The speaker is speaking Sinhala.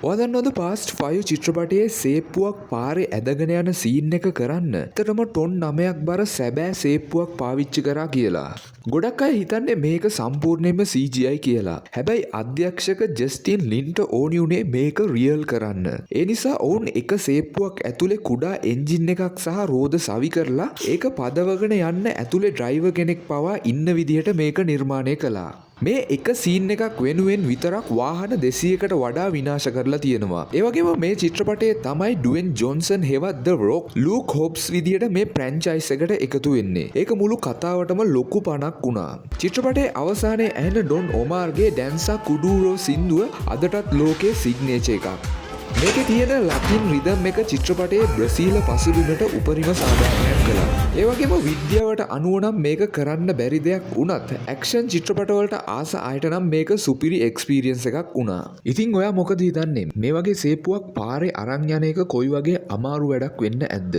ඔයාදන්නවද පාස්ට් 5 චිත්‍රපටයේ සේප්පුවක් පාරේ ඇදගෙන යන සීන් එක කරන්න ඇත්තටම ටොන් 9ක් බර සැබෑ සේප්පුවක් පාවිච්චි කරා කියලා. ගොඩක් අය හිතන්නේ මේක සම්පූර්ණයෙන්ම CGI කියලා. හැබැයි අධ්‍යක්ෂක ජස්ටින් ලින්ට ඕනි උනේ මේක රියල් කරන්න. ඒ නිසා ඔවුන් එක සේප්පුවක් ඇතුලේ කුඩා එන්ජින් එකක් සහ රෝද සවි කරලා ඒක පදවගෙන යන්න ඇතුලේ ඩ්‍රයිවර් කෙනෙක් පවා ඉන්න විදිහට මේක නිර්මාණය කළා. මේ එක සීන් එකක් වෙනුවෙන් විතරක් වාහන 200කට වඩා විනාශ කරලා තියෙනවා. ඒ වගේම මේ චිත්‍රපටයේ තමයි ඩුවෙන් ජොන්සන් හෙවත් ද රොක් ලූක් හොබ්ස් විදියට මේ ෆ්‍රැන්චයිස් එකට එකතු වෙන්නේ. ඒක මුළු කතාවටම ලොකු පණක් වුණා. චිත්‍රපටයේ අවසානයේ ඇහෙන ඩොන් ඔමාර්ගේ ඩැන්සා කුඩූරෝ සින්දුව අදටත් ලෝකයේ සිග්නේචර් එකක්. මේකේ තියෙන ලටින් රිදම් එක චිත්‍රපටයේ බ්‍රසීල පසුබිමට උපරිම සාධාරණයක් කළා. ඒ වගේම විද්‍යාවට අනුව නම් මේක කරන්න බැරි දෙයක් වුණත් ඇක්ෂන් චිත්‍රපටවලට ආස අයට නම් මේක සුපිරි එක්ස්පීරියන්ස් එකක් වුණා. ඉතින් ඔයා මොකද හිතන්නේ? මේ වගේ සේප්පුවක් පාරේ අරන් යන එක කොයි වගේ අමාරු වැඩක් වෙන්න ඇද්ද?